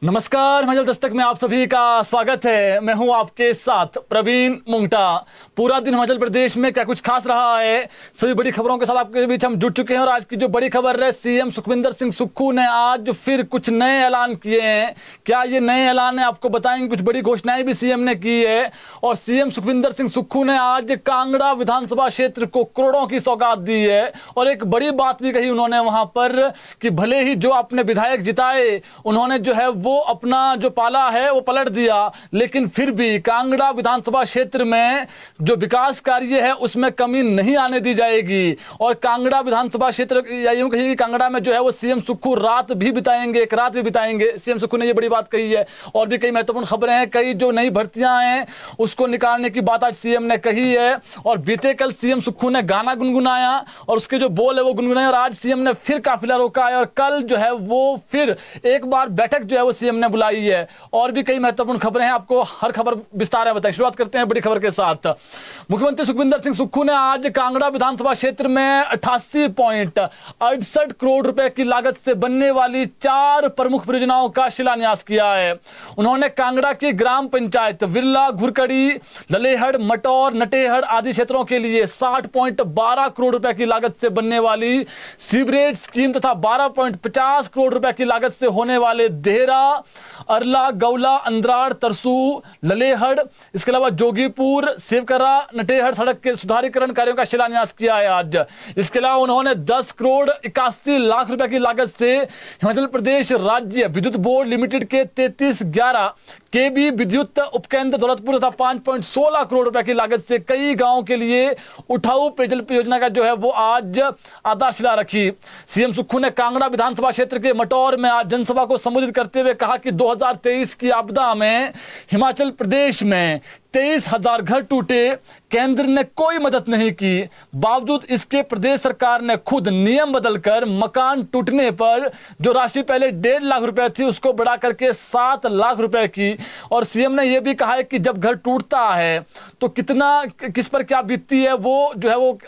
नमस्कार, हिमाचल दस्तक में आप सभी का स्वागत है। मैं हूं आपके साथ प्रवीण मुंगटा। पूरा दिन हिमाचल प्रदेश में क्या कुछ खास रहा है, सभी बड़ी खबरों के साथ आपके बीच हम जुट चुके हैं। और आज की जो बड़ी खबर है, सीएम सुखविंदर सिंह सुक्खू ने आज फिर कुछ नए ऐलान किए हैं। क्या ये नए ऐलान है, आपको बताएंगे। कुछ बड़ी घोषणाएं भी सीएम ने की है। और सीएम सुखविंदर सिंह सुक्खू ने आज कांगड़ा विधानसभा क्षेत्र को करोड़ों की सौगात दी है। और एक बड़ी बात भी कही उन्होंने वहां पर कि भले ही जो अपने विधायक जिताए, उन्होंने जो है वो अपना जो पाला है वो पलट दिया, लेकिन फिर भी कांगड़ा विधानसभा क्षेत्र में जो विकास कार्य है उसमें कमी नहीं आने दी जाएगी। और कांगड़ा विधानसभा क्षेत्र, या यूं कहिए कि कांगड़ा में जो है वो सीएम सुक्खू रात भी बिताएंगे, एक रात भी बिताएंगे। सीएम सुक्खू ने ये बड़ी बात कही है। और भी कई महत्वपूर्ण खबरें हैं, कई जो नई भर्तियां हैं उसको निकालने की बात आज सीएम ने कही है। और बीते कल सीएम सुक्खू ने गाना गुनगुनाया और उसके जो बोल है वो गुनगुनाए। और आज सीएम ने फिर काफिला रोका है और कल जो है वो फिर एक बार बैठक जो है वो सीएम ने बुलाई है। और भी कई महत्वपूर्ण खबरें हैं, आपको हर खबर विस्तार है बताएं। शुरुआत करते हैं बड़ी खबर के साथ। मुख्यमंत्री सुखविंदर सिंह सुक्खू ने आज कांगड़ा विधानसभा क्षेत्र में 88.68 करोड़ रुपए की लागत से बनने वाली 4 प्रमुख परियोजनाओं का शिलान्यास किया है। उन्होंने कांगड़ा की ग्राम पंचायत विरला, घुरकड़ी, ललेहड़, मटौर, नटेहड़ आदि क्षेत्रों के लिए 60.12 करोड़ रुपए की लागत से बनने वाली सीवरेज स्कीम तथा 12.50 करोड़ रुपए की लागत से होने वाले देहरा, अरला, गौला, अंद्राड़, तरसू, ललेहड़, इसके अलावा जोगीपुर, सेवकरा, नटेहड़ सड़क के सुधारीकरण कार्यों का शिलान्यास किया है आज। इसके अलावा उन्होंने 10 करोड़ 81 लाख रुपए की लागत से हिमाचल प्रदेश राज्य विद्युत बोर्ड लिमिटेड के 3311 केबी विद्युत उपकेंद्र दौलतपुर तथा 5.16 करोड़ रुपए की लागत से कई गांवों के लिए उठाऊ पेयजल योजना का जो है वो आज आधारशिला रखी। सीएम सुक्खू ने कांगड़ा विधानसभा क्षेत्र के मटौर में आज जनसभा को संबोधित करते हुए कहा कि 2023 की आपदा में हिमाचल प्रदेश में 23,000 घर टूटे, केंद्र ने कोई मदद नहीं की। बावजूद इसके प्रदेश सरकार ने खुद नियम बदलकर मकान टूटने पर जो राशि पहले 1.5 लाख रुपए थी उसको बढ़ा करके 7 लाख रुपए की। और सीएम ने यह भी कहा है कि जब घर टूटता है तो कितना किस पर क्या बीतती है वो जो है वो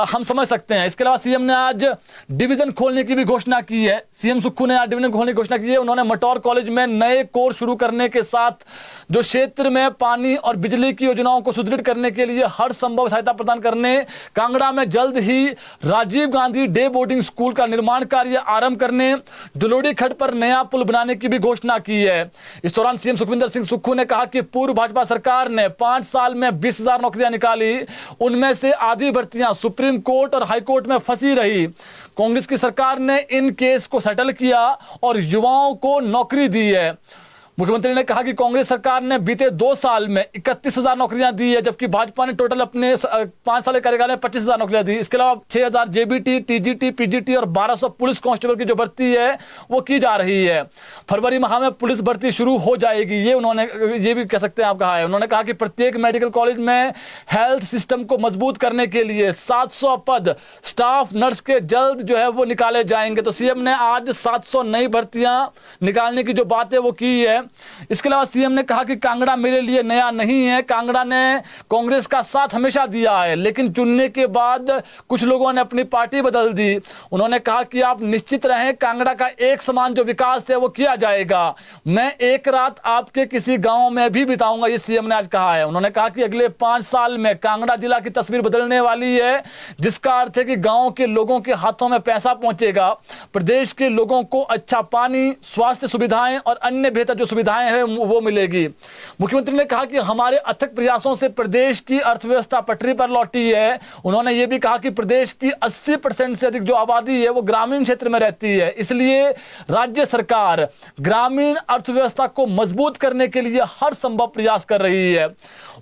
हम समझ सकते हैं। इसके अलावा सीएम ने आज डिवीजन खोलने की भी घोषणा की है। सीएम सुक्खू ने आज डिवीजन खोलने की घोषणा की है। उन्होंने मटौर कॉलेज में नए कोर्स शुरू करने के साथ जो क्षेत्र में पानी और बिजली की योजनाओं को सुदृढ़ करने के लिए हर संभव सहायता प्रदान करने, कांगड़ा में जल्द ही Rajiv Gandhi day boarding school का निर्माण कार्य आरंभ करने, जलोड़ी खड्ड पर नया पुल बनाने की भी घोषणा की है। इस दौरान सीएम सुखविंदर सिंह सुक्खू ने कहा कि पूर्व भाजपा सरकार ने 5 साल में 20,000 नौकरियां निकाली, उनमें से आधी भर्तियां सुप्रीम कोर्ट और हाई कोर्ट में फंसी रही। कांग्रेस की सरकार ने इन केस को सेटल किया और युवाओं को नौकरी दी है। मुख्यमंत्री ने कहा कि कांग्रेस सरकार ने बीते 2 साल में 31,000 नौकरियां दी है, जबकि भाजपा ने टोटल अपने 5 साल के कार्यकाल में 25,000 नौकरियां दी। इसके अलावा 6,000 जेबीटी, टीजीटी, पीजीटी और 1200 पुलिस कांस्टेबल की जो भर्ती है वो की जा रही है। फरवरी माह में पुलिस भर्ती शुरू हो जाएगी, ये उन्होंने ये भी कह सकते हैं आप कहा है। उन्होंने कहा कि प्रत्येक मेडिकल कॉलेज में हेल्थ सिस्टम को मजबूत करने के लिए 700 पद स्टाफ नर्स के जल्द जो है वो निकाले जाएंगे। तो सीएम ने आज 700 नई भर्तियां निकालने की जो बात है वो की है। इसके अलावा सीएम ने कहा कि कांगड़ा मेरे लिए नया नहीं है, कांगड़ा ने कांग्रेस का साथ हमेशा दिया है, लेकिन चुनने के बाद कुछ लोगों ने अपनी पार्टी बदल दी। उन्होंने कहा कि आप निश्चित रहें, कांगड़ा का एक समान जो विकास है वो किया जाएगा। मैं एक रात आपके किसी गांव में भी बिताऊंगा, ये सीएम ने आज कहा है। उन्होंने कहा कि अगले 5 साल में कांगड़ा जिला की तस्वीर बदलने वाली है, जिसका अर्थ है कि गांव के लोगों के हाथों में पैसा पहुंचेगा। प्रदेश के लोगों को अच्छा पानी, स्वास्थ्य सुविधाएं और अन्य बेहतर जो सुविधाएं हैं वो मिलेगी। मुख्यमंत्री ने कहा कि हमारे अथक प्रयासों से प्रदेश की अर्थव्यवस्था पटरी पर लौटी है। उन्होंने ये भी कहा कि प्रदेश की 80% से अधिक जो आबादी है वो ग्रामीण क्षेत्र में रहती है, इसलिए राज्य सरकार ग्रामीण अर्थव्यवस्था को मजबूत करने के लिए हर संभव प्रयास कर रही है।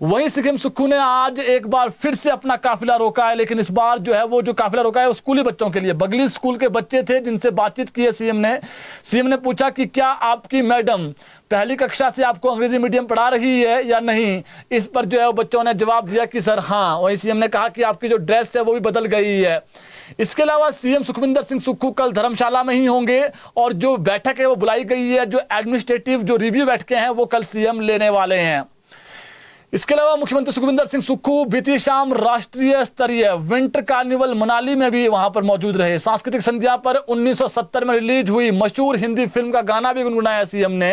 वहीं सीएम सुक्खू ने आज एक बार फिर से अपना काफिला रोका है, लेकिन इस बार जो है वो जो काफिला रोका है वो स्कूली बच्चों के लिए। बगली स्कूल के बच्चे थे जिनसे बातचीत की है सीएम ने पूछा कि क्या आपकी मैडम पहली कक्षा से आपको अंग्रेजी मीडियम पढ़ा रही है या नहीं। इस पर जो है बच्चों ने जवाब दिया कि सर हाँ। वहीं सीएम ने कहा कि आपकी जो ड्रेस है वो भी बदल गई है। इसके अलावा सीएम सुखविंदर सिंह सुक्खू कल धर्मशाला में ही होंगे और जो बैठक है वो बुलाई गई है, जो एडमिनिस्ट्रेटिव जो रिव्यू बैठकें हैं वो कल सीएम लेने वाले हैं। इसके अलावा मुख्यमंत्री सुखविंदर सिंह सुक्खू बीती शाम राष्ट्रीय स्तरीय विंटर कार्निवल मनाली में भी वहां पर मौजूद रहे। सांस्कृतिक संध्या पर 1970 में रिलीज हुई मशहूर हिंदी फिल्म का गाना भी गुनगुनाया सीएम ने।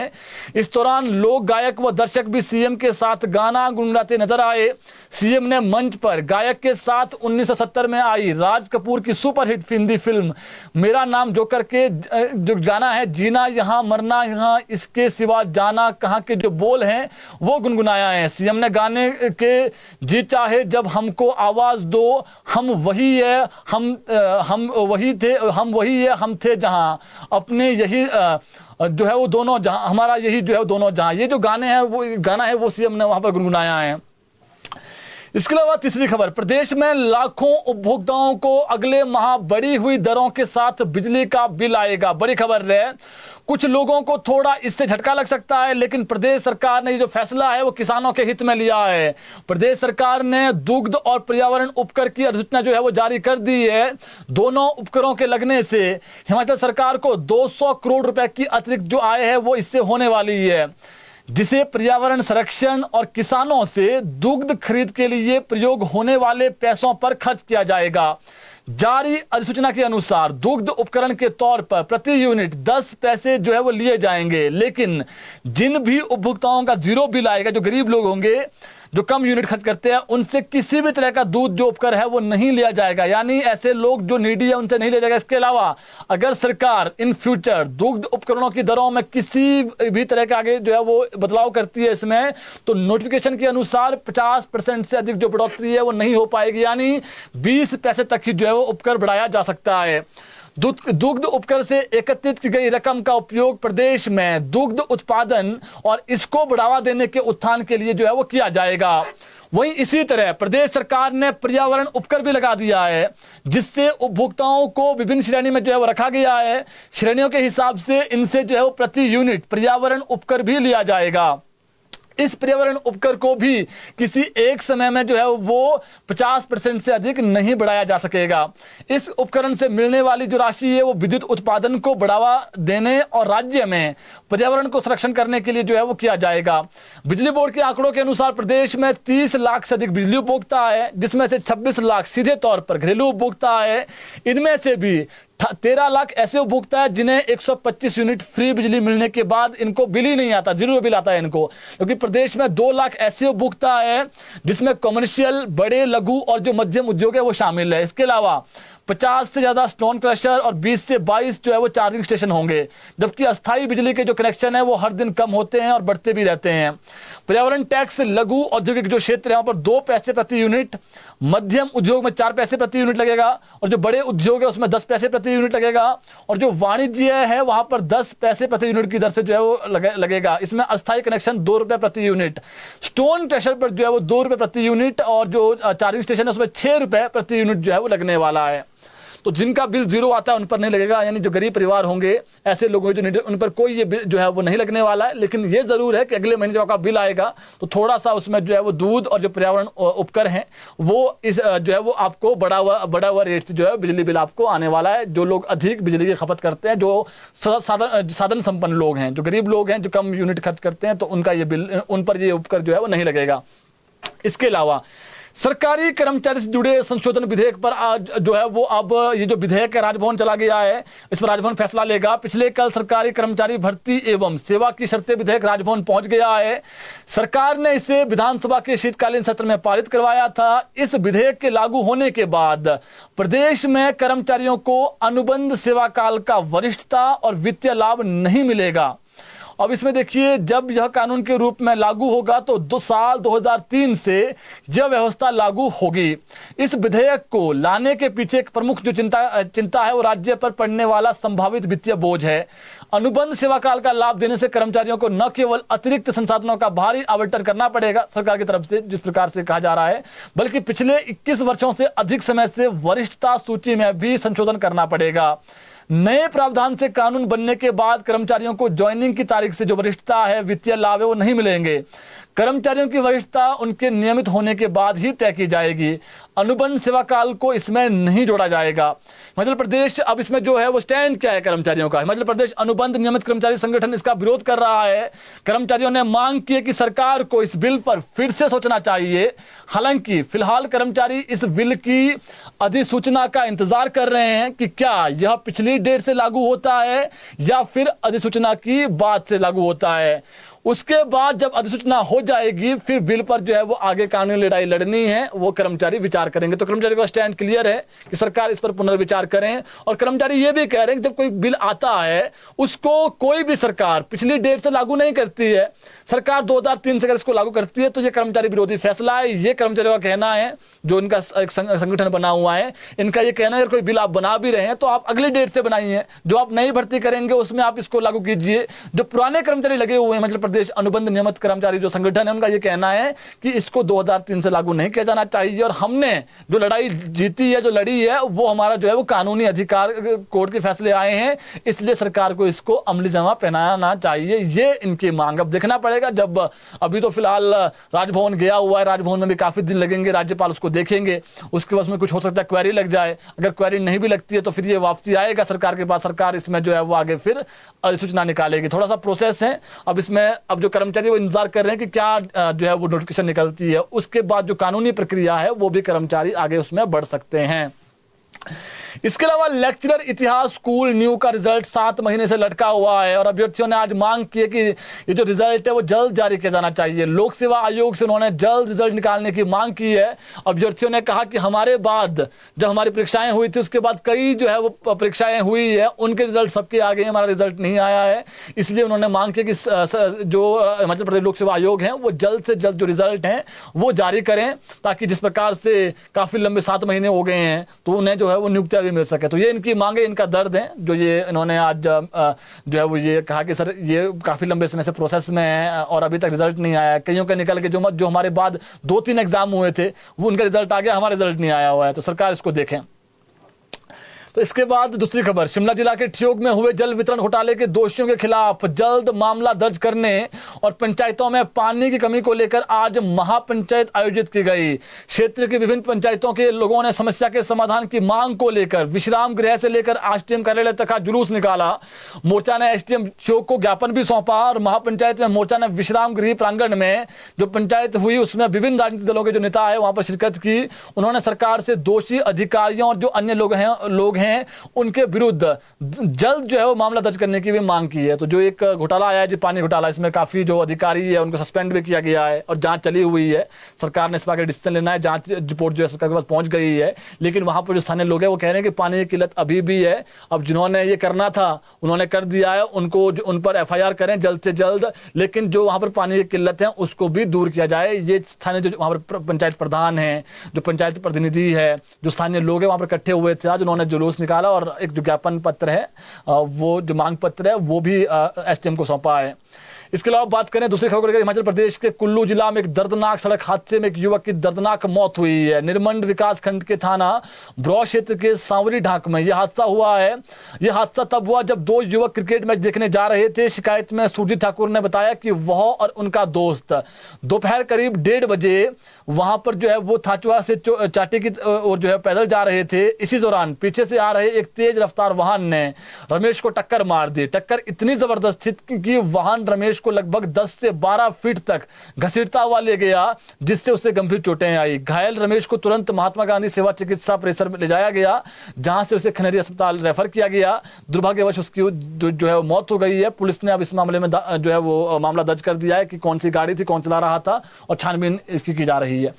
इस दौरान लोक गायक व दर्शक भी सीएम के साथ गाना गुनगुनाते नजर आए। सीएम ने मंच पर गायक के साथ 1970 में आई राज कपूर की सुपरहिट हिंदी फिल्म मेरा नाम जोकर के जो गाना है जीना यहाँ मरना यहाँ इसके सिवा जाना कहाँ के जो बोल हैं वो गुनगुनाया है। सीएम ने गाने के जी चाहे जब हमको आवाज दो हम वही है हम वही थे हम वही है हम थे जहां अपने यही जो है वो दोनों जहां हमारा यही जो है वो दोनों जहां, ये जो गाने हैं वो गाना है वो सीएम ने वहां पर गुनगुनाया है। इसके अलावा तीसरी खबर, प्रदेश में लाखों उपभोक्ताओं को अगले माह बढ़ी हुई दरों के साथ बिजली का बिल आएगा। बड़ी खबर है, कुछ लोगों को थोड़ा इससे झटका लग सकता है, लेकिन प्रदेश सरकार ने जो फैसला है वो किसानों के हित में लिया है। प्रदेश सरकार ने दुग्ध और पर्यावरण उपकर की अधिसूचना जो है वो जारी कर दी है। दोनों उपकरों के लगने से हिमाचल सरकार को 200 करोड़ रुपए की अतिरिक्त जो आय है वो इससे होने वाली है, जिसे पर्यावरण संरक्षण और किसानों से दुग्ध खरीद के लिए प्रयोग होने वाले पैसों पर खर्च किया जाएगा। जारी अधिसूचना के अनुसार दुग्ध उपकरण के तौर पर प्रति यूनिट 10 पैसे जो है वो लिए जाएंगे, लेकिन जिन भी उपभोक्ताओं का जीरो बिल आएगा, जो गरीब लोग होंगे जो कम यूनिट खर्च करते हैं, उनसे किसी भी तरह का दूध जो उपकर है वो नहीं लिया जाएगा, यानी ऐसे लोग जो नीडी है उनसे नहीं लिया जाएगा। इसके अलावा अगर सरकार इन फ्यूचर दुग्ध उपकरणों की दरों में किसी भी तरह का आगे जो है वो बदलाव करती है इसमें, तो नोटिफिकेशन के अनुसार 50% से अधिक जो बढ़ोतरी है वो नहीं हो पाएगी, यानी 20 पैसे तक ही जो है वो उपकर बढ़ाया जा सकता है। दुग्ध उपकर से एकत्रित की गई रकम का उपयोग प्रदेश में दुग्ध उत्पादन और इसको बढ़ावा देने के उत्थान के लिए जो है वो किया जाएगा। वहीं इसी तरह प्रदेश सरकार ने पर्यावरण उपकर भी लगा दिया है, जिससे उपभोक्ताओं को विभिन्न श्रेणी में जो है वो रखा गया है। श्रेणियों के हिसाब से इनसे जो है वो प्रति यूनिट पर्यावरण उपकर भी लिया जाएगा। इस पर्यावरण उपकर को भी किसी एक समय में जो है वो 50% से अधिक नहीं बढ़ाया जा सकेगा। इस उपकरण से मिलने वाली जो राशि है वो विद्युत उत्पादन को बढ़ावा देने और राज्य में पर्यावरण को संरक्षण करने के लिए जो है वो किया जाएगा। बिजली बोर्ड के आंकड़ों के अनुसार प्रदेश में 30 लाख से अधिक बिजली उपभोक्ता है, जिसमें से 26 लाख सीधे तौर पर घरेलू उपभोक्ता है। इनमें से भी 13 लाख ऐसे उपभोक्ता है जिन्हें 125 यूनिट फ्री बिजली मिलने के बाद इनको बिल ही नहीं आता, जीरो बिल आता है इनको, क्योंकि प्रदेश में 2 लाख ऐसे उपभोक्ता है जिसमें कमर्शियल, बड़े, लघु और जो मध्यम उद्योग है वो शामिल है। इसके अलावा 50 से ज्यादा स्टोन क्रशर और 20 से 22 जो है वो चार्जिंग स्टेशन होंगे, जबकि अस्थायी बिजली के जो कनेक्शन है वो हर दिन कम होते हैं और बढ़ते भी रहते हैं। पर्यावरण टैक्स लघु औद्योगिक जो क्षेत्र है वहां पर 2 पैसे प्रति यूनिट, मध्यम उद्योग में 4 पैसे प्रति यूनिट लगेगा, और जो बड़े उद्योग है उसमें 10 पैसे प्रति यूनिट लगेगा, और जो वाणिज्य है वहां पर 10 पैसे प्रति यूनिट की दर से जो है वो लगेगा। इसमें अस्थायी कनेक्शन 2 रुपए प्रति यूनिट, स्टोन क्रशर पर जो है वो 2 रुपए प्रति यूनिट, और जो चार्जिंग स्टेशन है उसमें 6 रुपए प्रति यूनिट जो है वो लगने वाला है। तो जिनका बिल जीरो आता है उन पर नहीं लगेगा, यानी जो गरीब परिवार होंगे, ऐसे लोग जो उन पर कोई ये बिल जो है वो नहीं लगने वाला है। लेकिन ये जरूर है कि अगले महीने जब आपका बिल आएगा तो थोड़ा सा उसमें जो है वो दूध और जो पर्यावरण उपकर हैं वो इस जो है वो आपको बड़ा हुआ रेट से जो है बिजली बिल आपको आने वाला है। जो लोग अधिक बिजली की खपत करते हैं, जो साधन संपन्न लोग हैं, जो गरीब लोग हैं, जो कम यूनिट खर्च करते हैं, तो उनका ये बिल, उन पर ये उपकर जो है वो नहीं लगेगा। इसके अलावा सरकारी कर्मचारी से जुड़े संशोधन विधेयक पर आज जो है वो अब ये जो विधेयक है राजभवन चला गया है, इस पर राजभवन फैसला लेगा। पिछले कल सरकारी कर्मचारी भर्ती एवं सेवा की शर्तें विधेयक राजभवन पहुंच गया है। सरकार ने इसे विधानसभा के शीतकालीन सत्र में पारित करवाया था। इस विधेयक के लागू होने के बाद प्रदेश में कर्मचारियों को अनुबंध सेवा काल का वरिष्ठता और वित्तीय लाभ नहीं मिलेगा। अब इसमें देखिए, जब यह कानून के रूप में लागू होगा तो 2 साल 2003 से यह व्यवस्था लागू होगी। इस विधेयक को लाने के पीछे एक प्रमुख जो चिंता है वो राज्य पर पड़ने वाला संभावित वित्तीय बोझ है। अनुबंध सेवा काल का लाभ देने से कर्मचारियों को न केवल अतिरिक्त संसाधनों का भारी आवंटन करना पड़ेगा सरकार की तरफ से, जिस प्रकार से कहा जा रहा है, बल्कि पिछले 21 वर्षों से अधिक समय से वरिष्ठता सूची में भी संशोधन करना पड़ेगा। नए प्रावधान से कानून बनने के बाद कर्मचारियों को ज्वाइनिंग की तारीख से जो वरिष्ठता है, वित्तीय लाभ है, वो नहीं मिलेंगे। कर्मचारियों की वरिष्ठता उनके नियमित होने के बाद ही तय की जाएगी। अनुबंध सेवा काल को इसमें नहीं जोड़ा जाएगा। मध्य प्रदेश अब इसमें जो है वो स्टैंड क्या है कर्मचारियों का, मध्य प्रदेश अनुबंध नियमित कर्मचारी संगठन इसका विरोध कर रहा है। कर्मचारियों ने मांग की है कि सरकार को इस बिल पर फिर से सोचना चाहिए। हालांकि फिलहाल कर्मचारी इस बिल की अधिसूचना का इंतजार कर रहे हैं कि क्या यह पिछली डेट से लागू होता है या फिर अधिसूचना की बाद से लागू होता है। उसके बाद जब अधिसूचना हो जाएगी फिर बिल पर जो है वो आगे कानूनी लड़ाई लड़नी है, वो कर्मचारी विचार करेंगे। तो कर्मचारी का स्टैंड क्लियर है कि सरकार इस पर पुनर्विचार करें। और कर्मचारी ये भी कह रहे हैं कि जब कोई बिल आता है उसको कोई भी सरकार पिछली डेट से लागू नहीं करती है, सरकार 2003 से अगर इसको लागू करती है तो ये कर्मचारी विरोधी फैसला है। ये कर्मचारियों का कहना है, जो इनका एक संगठन बना हुआ है, इनका ये कहना है अगर कोई बिल आप बना भी रहे हैं तो आप अगली डेट से बनाइए, जो आप नई भर्ती करेंगे उसमें आप इसको लागू कीजिए। जो पुराने कर्मचारी लगे हुए हैं मध्य प्रदेश अनुबंध नियमित कर्मचारी जो संगठन है, उनका यह कहना है कि इसको 2003 से लागू नहीं किया जाना चाहिए। और हमने जो लड़ाई जीती है, जो लड़ी है, वो हमारा जो है वो कानूनी अधिकार, कोर्ट के फैसले आए हैं, इसलिए सरकार को इसको अमली जमा पहनाना चाहिए। ये इनकी मांग। अब देखना पड़ेगा, जब अभी तो फिलहाल राजभवन गया हुआ है, राजभवन में भी काफी दिन लगेंगे, राज्यपाल उसको देखेंगे, उसके बाद उसमें कुछ हो सकता है क्वेरी लग जाए। अगर क्वेरी नहीं भी लगती है तो फिर ये वापसी आएगा सरकार के पास, सरकार इसमें जो है वो आगे फिर अधिसूचना निकालेगी। थोड़ा सा प्रोसेस है अब इसमें। अब जो कर्मचारी वो इंतजार कर रहे हैं कि क्या जो है वो नोटिफिकेशन निकलती है, उसके बाद जो कानूनी प्रक्रिया है वो भी कर्मचारी आगे उसमें बढ़ सकते हैं। इसके अलावा लेक्चरर इतिहास स्कूल न्यू का रिजल्ट 7 महीने से लटका हुआ है और अभ्यर्थियों ने आज मांग की है कि ये जो रिजल्ट है वो जल्द जारी किया जाना चाहिए। लोक सेवा आयोग से उन्होंने जल्द रिजल्ट निकालने की मांग की है। अभ्यर्थियों ने कहा कि हमारे बाद जब हमारी परीक्षाएं हुई थी उसके बाद कई जो है वो परीक्षाएं हुई है, उनके रिजल्ट सबके आ गए, हमारा रिजल्ट नहीं आया है। इसलिए उन्होंने मांग की कि जो मध्य प्रदेश लोक सेवा आयोग है वो जल्द से जल्द जो रिजल्ट हैं वो जारी करें, ताकि जिस प्रकार से काफी लंबे 7 महीने हो गए हैं तो उन्हें जो है वो नियुक्तियां मिल सके। तो ये इनकी मांगे, इनका दर्द है, जो ये इन्होंने आज जो है वो ये कहा कि सर ये काफी लंबे समय से प्रोसेस में है और अभी तक रिजल्ट नहीं आया है। कईयों के निकल के जो हमारे बाद 2-3 एग्जाम हुए थे वो उनका रिजल्ट आ गया, हमारा रिजल्ट नहीं आया हुआ है। तो सरकार इसको देखें। तो इसके बाद दूसरी खबर, शिमला जिला के ठियोग में हुए जल वितरण घोटाले के दोषियों के खिलाफ जल्द मामला दर्ज करने और पंचायतों में पानी की कमी को लेकर आज महापंचायत आयोजित की गई। क्षेत्र की विभिन्न पंचायतों के लोगों ने समस्या के समाधान की मांग को लेकर विश्राम गृह से लेकर एसडीएम कार्यालय तक का जुलूस निकाला। मोर्चा ने एसडीएम ठियोग को ज्ञापन भी सौंपा और महापंचायत में मोर्चा ने विश्राम गृह प्रांगण में जो पंचायत हुई उसमें विभिन्न राजनीतिक दलों के जो नेता है वहां पर शिरकत की। उन्होंने सरकार से दोषी अधिकारियों और जो अन्य लोग हैं उनके विरुद्ध जल्द जो है वो मामला दर्ज करने की भी मांग की है। तो जो एक घोटाला आया है जी, पानी घोटाला, इसमें काफी जो अधिकारी है उनको सस्पेंड भी किया गया है और जांच चली हुई है। सरकार ने इस पर डिसीजन लेना है, जांच रिपोर्ट जो है सरकार के पास पहुंच गई है। लेकिन वहां पर जो स्थानीय लोग हैं वो कह रहे हैं कि पानी की किल्लत अभी भी है। अब जिन्होंने ये करना था उन्होंने कर दिया है, उनको उन पर एफआईआर करें जल्द से जल्द, लेकिन जो वहां पर पानी की किल्लत है उसको भी दूर किया जाए। ये स्थानीय जो वहां पर पंचायत प्रधान है, जो पंचायत प्रतिनिधि है, जो स्थानीय लोग हैं वहां पर इकट्ठे हुए थे आज, उन्होंने जुलूस निकाला और एक जो ज्ञापन पत्र है वो जो मांग पत्र है वो भी एसडीएम को सौंपा है। इसके अलावा बात करें दूसरी खबर, हिमाचल प्रदेश के कुल्लू जिला में एक दर्दनाक सड़क हादसे में एक युवक की दर्दनाक मौत हुई है। निरमंड विकास खंड के थाना ब्रौ क्षेत्र के सांवरी ढाक में यह हादसा हुआ है। यह हादसा तब हुआ जब 2 युवक क्रिकेट मैच देखने जा रहे थे। शिकायत में सुरजीत ठाकुर ने बताया कि वह और उनका दोस्त दोपहर करीब 1:30 बजे वहां पर जो है वो थाचुआ से चाटी की ओर जो है पैदल जा रहे थे। इसी दौरान पीछे से आ रहे एक तेज रफ्तार वाहन ने रमेश को टक्कर मार दी। टक्कर इतनी जबरदस्त थी कि वाहन रमेश को लगभग 10 से 12 फीट तक घसीटता हुआ ले गया, जिससे उसे गंभीर चोटें आई। घायल रमेश को तुरंत महात्मा गांधी सेवा चिकित्सा परिसर में ले जाया गया, जहां से उसे खनेरी अस्पताल रेफर किया गया। दुर्भाग्यवश उसकी जो है मौत हो गई है। पुलिस ने अब इस मामले में जो है वो मामला दर्ज कर दिया है कि कौन सी गाड़ी थी, कौन चला रहा था, और छानबीन इसकी की जा रही है।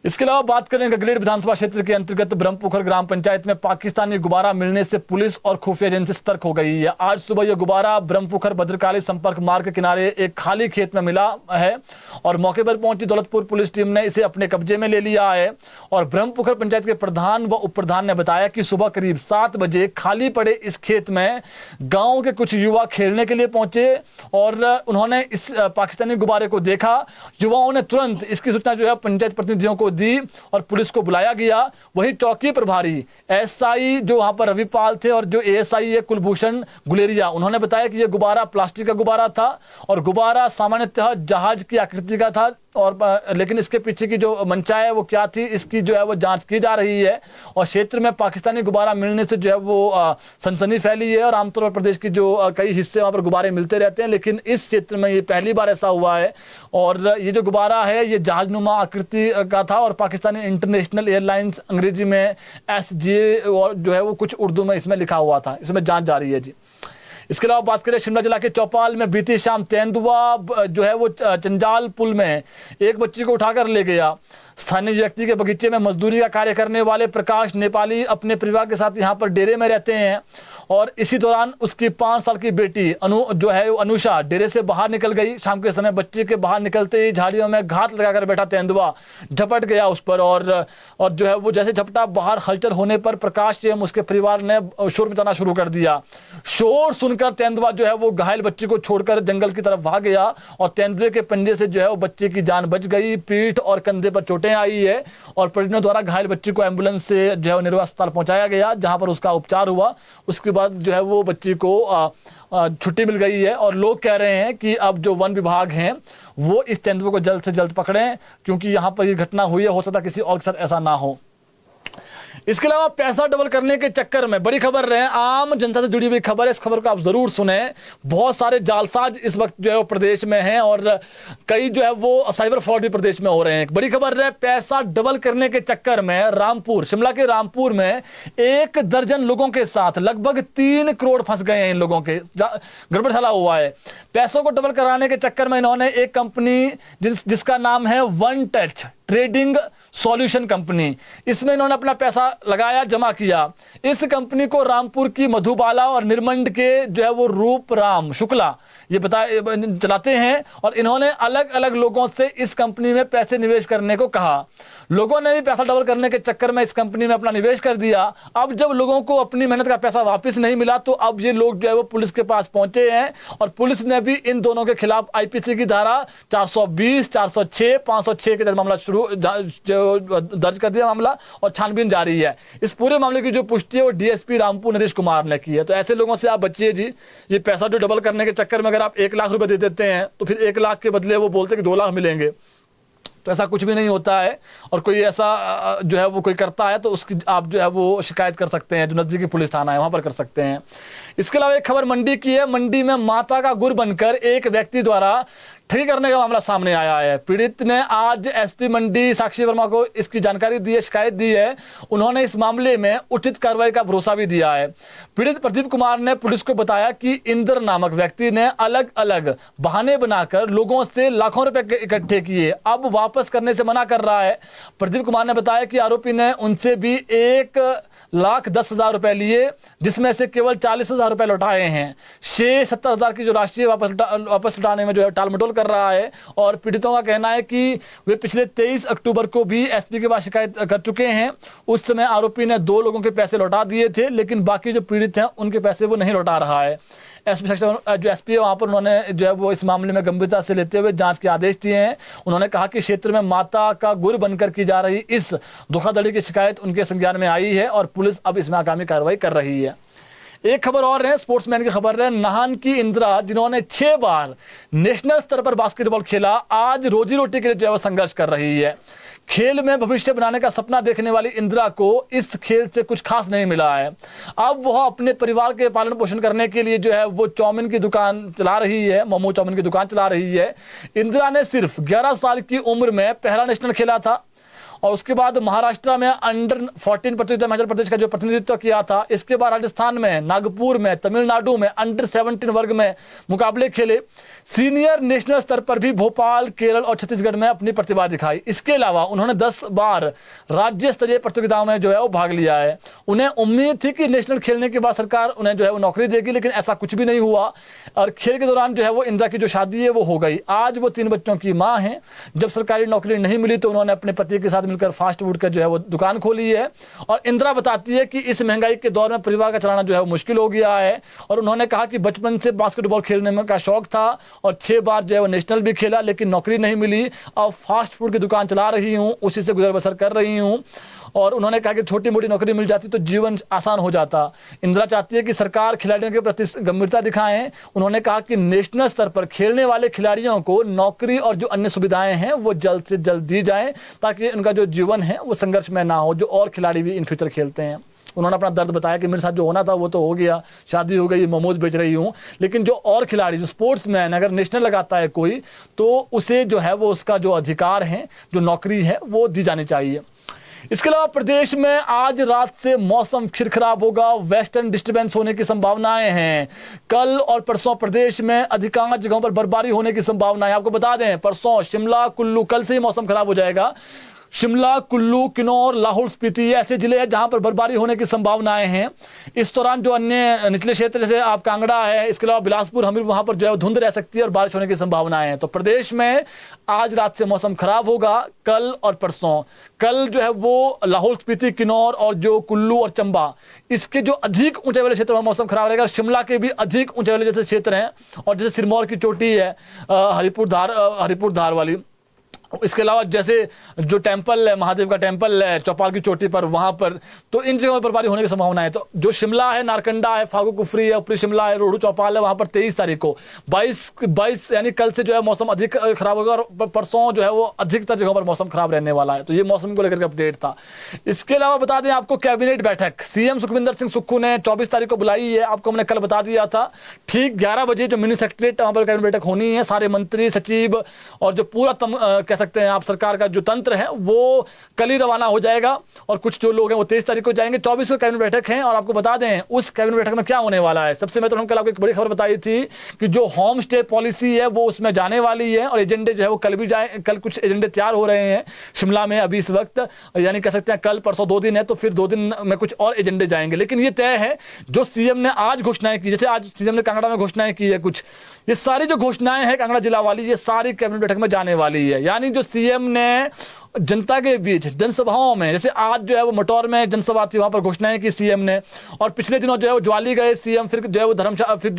इसके अलावा बात करें गगरेट विधानसभा क्षेत्र के अंतर्गत ब्रह्मपुखर ग्राम पंचायत में पाकिस्तानी गुब्बारा मिलने से पुलिस और खुफिया एजेंसी सतर्क हो गई है। आज सुबह यह गुब्बारा ब्रह्मपुखर भद्रकाली संपर्क मार्ग के किनारे एक खाली खेत में मिला है और मौके पर पहुंची दौलतपुर पुलिस टीम ने इसे अपने कब्जे में ले लिया है। और ब्रह्मपुखर पंचायत के प्रधान व उप प्रधान ने बताया कि सुबह करीब 7 बजे खाली पड़े इस खेत में गाँव के कुछ युवा खेलने के लिए पहुंचे और उन्होंने इस पाकिस्तानी गुब्बारे को देखा। युवाओं ने तुरंत इसकी सूचना जो है पंचायत प्रतिनिधियों को दी और पुलिस को बुलाया गया। वही चौकी प्रभारी एसआई जो वहां पर रविपाल थे और जो एएसआई है कुलभूषण गुलेरिया, उन्होंने बताया कि यह गुब्बारा प्लास्टिक का गुब्बारा था और गुब्बारा सामान्यतः जहाज की आकृति का था और लेकिन इसके पीछे की जो मंशा है वो क्या थी, इसकी जो है वो जांच की जा रही है। और क्षेत्र में पाकिस्तानी गुब्बारा मिलने से जो है वो सनसनी फैली है और आमतौर पर प्रदेश की जो कई हिस्से वहाँ पर गुब्बारे मिलते रहते हैं, लेकिन इस क्षेत्र में ये पहली बार ऐसा हुआ है। और ये जो गुब्बारा है ये जहाजनुमा आकृति का था और पाकिस्तानी इंटरनेशनल एयरलाइंस, अंग्रेजी में SJ और जो है वो कुछ उर्दू में इसमें लिखा हुआ था। इसमें जांच जारी है जी। इसके अलावा बात करें शिमला जिला के चौपाल में बीती शाम तेंदुआ जो है वो चंजाल पुल में एक बच्ची को उठाकर ले गया। स्थानीय व्यक्ति के बगीचे में मजदूरी का कार्य करने वाले प्रकाश नेपाली अपने परिवार के साथ यहाँ पर डेरे में रहते हैं और इसी दौरान उसकी 5 साल की बेटी जो है अनुषा डेरे से बाहर निकल गई। शाम के समय बच्चे के बाहर निकलते ही झाड़ियों में घात लगाकर बैठा तेंदुआ झपट गया उस पर और जो है वो जैसे झपटा, बाहर हलचल होने पर प्रकाश एवं उसके परिवार ने शोर मचाना शुरू कर दिया। शोर सुनकर तेंदुआ जो है वो घायल बच्चे को छोड़कर जंगल की तरफ भाग गया और तेंदुए के पंजे से जो है वो बच्चे की जान बच गई। पीठ और कंधे पर चोटें आई है और परिजनों द्वारा घायल बच्ची को एम्बुलेंस से जो है निर्वाह अस्पताल पहुंचाया गया, जहां पर उसका उपचार हुआ। उसके बाद जो है वो बच्ची को छुट्टी मिल गई है और लोग कह रहे हैं कि अब जो वन विभाग हैं वो इस तेंदुए को जल्द से जल्द पकड़ें, क्योंकि यहाँ पर ये घटना हुई है, हो सकता है किसी और के साथ ऐसा ना हो। इसके अलावा पैसा डबल करने के चक्कर में बड़ी खबर रहे, आम जनता से जुड़ी हुई खबर है, इस खबर को आप जरूर सुने। बहुत सारे जालसाज इस वक्त जो है वो प्रदेश में हैं और कई जो है वो साइबर फ्रॉड भी प्रदेश में हो रहे हैं। बड़ी खबर रहे, पैसा डबल करने के चक्कर में रामपुर, शिमला के रामपुर में 1 दर्जन लोगों के साथ लगभग 3 करोड़ फंस गए हैं। इन लोगों के गड़बड़साला हुआ है। पैसों को डबल कराने के चक्कर में इन्होंने एक कंपनी जिसका नाम है one touch trading solution company, इसमें इन्होंने अपना पैसा लगाया, जमा किया। इस कंपनी को रामपुर की मधुबाला और निर्मंड के जो है वो रूप राम शुक्ला ये चलाते हैं और इन्होंने अलग अलग लोगों से इस कंपनी में पैसे निवेश करने को कहा। लोगों ने भी पैसा डबल करने के चक्कर में इस कंपनी में अपना निवेश कर दिया। अब जब लोगों को अपनी मेहनत का पैसा वापस नहीं मिला तो अब ये लोग जो है वो पुलिस के पास पहुंचे हैं और पुलिस ने भी इन दोनों के खिलाफ IPC की धारा 420, 406, 506 के तहत मामला दर्ज कर दिया मामला और छानबीन जारी है। इस पूरे मामले की जो पुष्टि है वो DSP रामपुर नरेश कुमार ने की है। तो ऐसे लोगों से आप बचिए जी। ये पैसा जो डबल करने के चक्कर में अगर आप 1 लाख रुपए दे देते हैं तो फिर 1 लाख के बदले वो बोलते हैं कि 2 लाख मिलेंगे, तो ऐसा कुछ भी नहीं होता है। और कोई ऐसा जो है वो कोई करता है तो उसकी आप जो है वो शिकायत कर सकते हैं, जो नज़दीकी पुलिस थाना है वहाँ पर कर सकते हैं। इसके अलावा एक खबर मंडी की है। मंडी में माता का गुर बनकर एक व्यक्ति द्वारा ठगी करने का मामला सामने आया है। पीड़ित ने आज SP मंडी साक्षी वर्मा को इसकी जानकारी दी है, शिकायत दी है। उन्होंने इस मामले में उचित कार्रवाई का भरोसा भी दिया है। पीड़ित प्रदीप कुमार ने पुलिस को बताया कि इंद्र नामक व्यक्ति ने अलग अलग बहाने बनाकर लोगों से लाखों रुपए इकट्ठे किए, अब वापस करने से मना कर रहा है। प्रदीप कुमार ने बताया कि आरोपी ने उनसे भी 1,10,000 रुपए लिए, जिसमें से केवल 40,000 रुपए लौटाए हैं। 70,000 की जो राशि वापस लौटाने में जो है टालमटोल कर रहा है। और पीड़ितों का कहना है कि वे पिछले 23 अक्टूबर को भी SP के पास शिकायत कर चुके हैं। उस समय आरोपी ने 2 लोगों के पैसे लौटा दिए थे, लेकिन बाकी जो पीड़ित हैं उनके पैसे वो नहीं लौटा रहा है। जो SP है वहाँ पर उन्होंने जो है वो इस मामले में गंभीरता से लेते हुए जांच के आदेश दिए हैं। उन्होंने कहा कि क्षेत्र में माता का गुर बनकर की जा रही इस धोखाधड़ी की शिकायत उनके संज्ञान में आई है और पुलिस अब इसमें आगामी कार्रवाई कर रही है। एक खबर और है, स्पोर्ट्समैन की खबर है। नाहन की इंदिरा, जिन्होंने 6 बार नेशनल स्तर पर बास्केटबॉल खेला, आज रोजी रोटी के लिए जो है संघर्ष कर रही है। खेल में भविष्य बनाने का सपना देखने वाली इंदिरा को इस खेल से कुछ खास नहीं मिला है। अब वह अपने परिवार के पालन पोषण करने के लिए जो है वो चाउमीन की दुकान चला रही है, मोमो चाउमीन की दुकान चला रही है। इंदिरा ने सिर्फ 11 साल की उम्र में पहला नेशनल खेला था और उसके बाद महाराष्ट्र में अंडर 14 प्रतियोगिता में हिमाचल प्रदेश का जो प्रतिनिधित्व किया था। इसके बाद राजस्थान में, नागपुर में, तमिलनाडु में अंडर 17 वर्ग में मुकाबले खेले। सीनियर नेशनल स्तर पर भी भोपाल, केरल और छत्तीसगढ़ में अपनी प्रतिभा दिखाई। इसके अलावा उन्होंने 10 बार राज्य स्तरीय प्रतियोगिताओं में जो है वो भाग लिया है। उन्हें उम्मीद थी कि नेशनल खेलने के बाद सरकार उन्हें जो है वो नौकरी देगी, लेकिन ऐसा कुछ भी नहीं हुआ और खेल के दौरान जो है वो इंदिरा की जो शादी है वो हो गई। आज वो 3 बच्चों की माँ हैं। जब सरकारी नौकरी नहीं मिली तो उन्होंने अपने पति के साथ मिलकर फास्ट फूड का जो है वो दुकान खोली है। और इंदिरा बताती है कि इस महंगाई के दौर में परिवार का चलाना जो है वो मुश्किल हो गया है। और उन्होंने कहा कि बचपन से बास्केटबॉल खेलने में का शौक था और 6 बार जो है वो नेशनल भी खेला, लेकिन नौकरी नहीं मिली। अब फास्ट फूड की दुकान चला रही हूँ, उसी से गुजर बसर कर रही हूँ। और उन्होंने कहा कि छोटी मोटी नौकरी मिल जाती तो जीवन आसान हो जाता। इंदिरा चाहती है कि सरकार खिलाड़ियों के प्रति गंभीरता दिखाएं। उन्होंने कहा कि नेशनल स्तर पर खेलने वाले खिलाड़ियों को नौकरी और जो अन्य सुविधाएं हैं वो जल्द से जल्द दी जाएं, ताकि उनका जो जीवन है वो संघर्ष में ना हो, जो और खिलाड़ी भी इन फ्यूचर खेलते हैं। उन्होंने अपना दर्द बताया कि मेरे साथ जो होना था वो तो हो गया, शादी हो गई, मोमोज बेच रही हूँ, लेकिन जो और खिलाड़ी, जो स्पोर्ट्समैन, अगर नेशनल लगाता है कोई, तो उसे जो है वो उसका जो अधिकार है, जो नौकरी है, वो दी जानी चाहिए। इसके अलावा प्रदेश में आज रात से मौसम फिर खराब होगा। वेस्टर्न डिस्टर्बेंस होने की संभावनाएं हैं। कल और परसों प्रदेश में अधिकांश जगहों पर बर्फबारी होने की संभावनाएं। आपको बता दें, परसों शिमला, कुल्लू, कल से ही मौसम खराब हो जाएगा। शिमला, कुल्लू, किन्नौर, लाहौल स्पीति ऐसे जिले हैं जहां पर बर्फबारी होने की संभावनाएं हैं। इस दौरान जो अन्य निचले क्षेत्र जैसे आप कांगड़ा है, इसके अलावा बिलासपुर, हमीरपुर, वहां पर जो है धुंध रह सकती है और बारिश होने की संभावनाएं हैं। तो प्रदेश में आज रात से मौसम खराब होगा, कल और परसों। कल जो है वो लाहौल स्पीति, किन्नौर और जो कुल्लू और चंबा, इसके जो अधिक ऊंचाई वाले क्षेत्र में मौसम खराब रहेगा। शिमला के भी अधिक ऊंचाई वाले जैसे क्षेत्र हैं, और जैसे सिरमौर की चोटी है, हरिपुर धार वाली, इसके अलावा जैसे जो टेंपल है, महादेव का टेंपल है चौपाल की चोटी पर, वहां पर, तो इन जगहों पर बर्फबारी होने की संभावना है। तो जो शिमला है, नारकंडा है, फागू कुफरी है, ऊपरी शिमला है, रोहडू चौपाल है, वहां पर 23 तारीख को 22 यानी कल से जो है मौसम अधिक खराब होगा, और परसों जो है वो अधिकतर जगहों पर मौसम खराब रहने वाला है। तो ये मौसम को लेकर के अपडेट था। इसके अलावा बता दें आपको, कैबिनेट बैठक सीएम सुखविंदर सिंह सुक्खू ने 24 तारीख को बुलाई है। आपको हमने कल बता दिया था, ठीक 11 बजे जो मिनी सेक्रेटरीट वहां पर कैबिनेट बैठक होनी है। सारे मंत्री, सचिव और जो पूरा कह सकते हैं आप सरकार का जो तंत्र है वो कल ही रवाना हो जाएगा, और कुछ जो लोग हैं वो 23 तारीख को जाएंगे। 24 को कैबिनेट बैठक है, और आपको बता दें उस कैबिनेट बैठक में क्या होने वाला है। सबसे मैं तो हम कल आपको एक बड़ी खबर बताई थी कि जो होम स्टे पॉलिसी है वो उसमें जाने वाली है, और एजेंडे जो है वो कल भी जाए। कल कुछ एजेंडे तैयार हो रहे हैं शिमला में अभी इस वक्त, यानी कह सकते हैं कल परसों 2 दिन है, तो फिर 2 दिन में कुछ और एजेंडे जाएंगे। लेकिन ये तय है जो सीएम ने आज घोषणाएं की, जैसे आज सीएम ने कांगड़ा में घोषणाएं की है कुछ, ये सारी जो घोषणाएं हैं कांगड़ा जिला वाली, ये सारी कैबिनेट बैठक में जाने वाली है। यानी जो सीएम ने जनता के बीच जनसभाओं में, जैसे आज जो है वो मटौर में जनसभा थी, वहां पर घोषणाएं की सीएम ने, और पिछले दिनों जो है वो ज्वाली गए सीएम, फिर जो है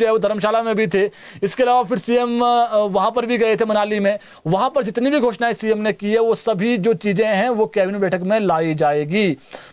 वो धर्मशाला में भी थे। इसके अलावा फिर सीएम वहां पर भी गए थे मनाली में। वहां पर जितनी भी घोषणाएं सीएम ने की है वो सभी जो चीजें हैं वो कैबिनेट बैठक में लाई जाएगी।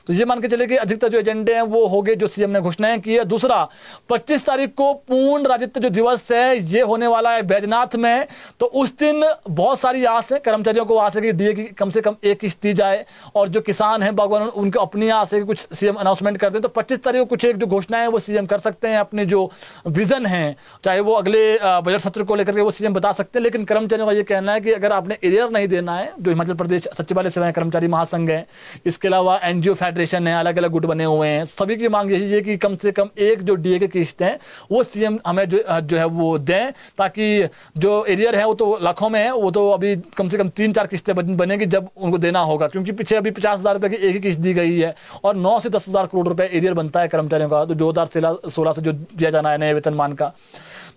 तो ये मान के चले कि अधिकतर जो एजेंडे हैं वो हो गए जो सीएम ने घोषणाएं की है। दूसरा, 25 तारीख को पूर्ण राज्यत्व जो दिवस है ये होने वाला है बैजनाथ में। तो उस दिन बहुत सारी आस है, कर्मचारियों को आस है कि डीए की कम से कम एक किस्त दी जाए, और जो किसान हैं बागवान उनको अपनी आस है कि कुछ सीएम अनाउंसमेंट कर दें। तो 25 तारीख को कुछ एक जो घोषणाएं हैं वो सीएम कर सकते हैं, अपने जो विजन है, चाहे वो अगले बजट सत्र को लेकर के वो सीएम बता सकते हैं। लेकिन कर्मचारियों का ये कहना है कि अगर आपने एरियर नहीं देना है, जो हिमाचल प्रदेश सचिवालय सेवाएं कर्मचारी महासंघ है, इसके अलावा एनजीओ फेडरेशन है, अलग अलग गुट बने हुए हैं, सभी की मांग यही है कि कम से कम एक जो डीए की किस्त है वो सीएम हमें जो है वो दें, ताकि जो एरियर है वो तो लाखों में है, वो तो अभी कम से कम 3-4 किस्तें बनेगी जब उनको देना होगा, क्योंकि पीछे अभी 50,000 रुपए की एक ही किस्त दी गई है, और 9 से 10,000 करोड़ रुपए एरियर बनता है कर्मचारियों का, तो 2016 से जो दिया जाना है नए वेतनमान का।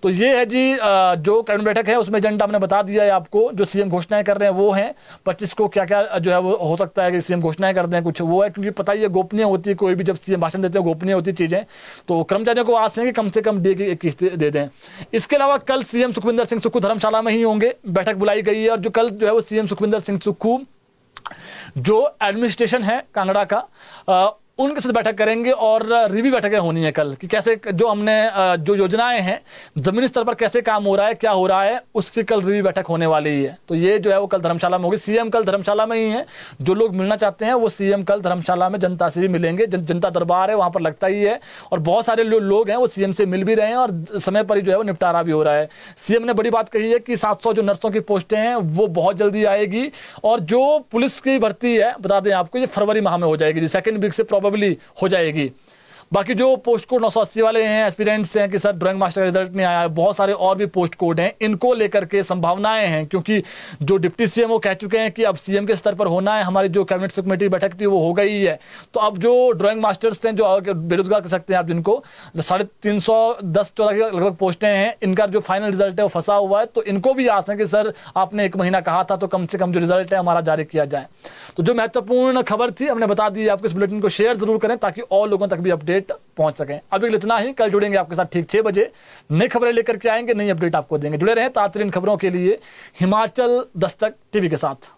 तो ये है जी जो कैबिनेट बैठक है, उसमें एजेंडा हमने बता दिया है आपको। जो सीएम घोषणाएं कर रहे हैं वो हैं 25 को क्या क्या जो है वो हो सकता है कि सीएम घोषणाएं कर दें, कुछ वो है, क्योंकि पता ही है गोपनीय होती है, कोई भी जब सीएम भाषण देते हैं गोपनीय होती चीजें। तो कर्मचारियों को आस है कि कम से कम डीए की एक किस्त दे दें। इसके अलावा कल सीएम सुखविंदर सिंह सुक्खू धर्मशाला में ही होंगे, बैठक बुलाई गई है, और जो कल जो है वो सीएम सुखविंदर सिंह सुक्खू जो एडमिनिस्ट्रेशन है कांगड़ा का उनके साथ बैठक करेंगे, और रिव्यू बैठकें होनी है कल कि कैसे जो हमने जो योजनाएं हैं जमीनी स्तर पर कैसे काम हो रहा है, क्या हो रहा है, उसकी कल रिव्यू बैठक होने वाली है। तो ये जो है वो कल धर्मशाला में होगी। सीएम कल धर्मशाला में ही है, जो लोग मिलना चाहते हैं वो सीएम कल धर्मशाला में जनता से भी मिलेंगे। जनता दरबार है वहां पर लगता ही है, और बहुत सारे लोग हैं वो सीएम से मिल भी रहे हैं, और समय पर ही जो है वो निपटारा भी हो रहा है। सीएम ने बड़ी बात कही है कि 700 जो नर्सों की पोस्टें हैं वो बहुत जल्दी आएगी, और जो पुलिस की भर्ती है बता दें आपको ये फरवरी माह में हो जाएगी, सेकंड वीक से प्रोबेबली हो जाएगी। बाकी जो पोस्ट कोड 980 वाले हैं, एस्पिरेंट्स हैं कि सर ड्राइंग मास्टर का रिजल्ट नहीं आया, बहुत सारे और भी पोस्ट कोड हैं, इनको लेकर के संभावनाएं हैं, क्योंकि जो डिप्टी सीएम वो कह चुके हैं कि अब सीएम के स्तर पर होना है। हमारी जो कैबिनेट कमेटी बैठक थी वो हो गई है, तो अब जो ड्राइंग मास्टर्स हैं जो बेरोजगार कर सकते हैं आप, जिनको 350-14 की लगभग पोस्टें हैं, इनका जो फाइनल रिजल्ट है वो फंसा हुआ है, तो इनको भी आस है कि सर आपने 1 महीना कहा था तो कम से कम जो रिजल्ट है हमारा जारी किया जाए। तो जो महत्वपूर्ण खबर थी हमने बता दी, आपको इस बुलेटिन को शेयर जरूर करें ताकि और लोगों तक भी अपडेट पहुंच सकें। अभी इतना ही, कल जुड़ेंगे आपके साथ ठीक 6 बजे, नई खबरें लेकर के आएंगे, नई अपडेट आपको देंगे। जुड़े रहें ताज़ा खबरों के लिए हिमाचल दस्तक टीवी के साथ।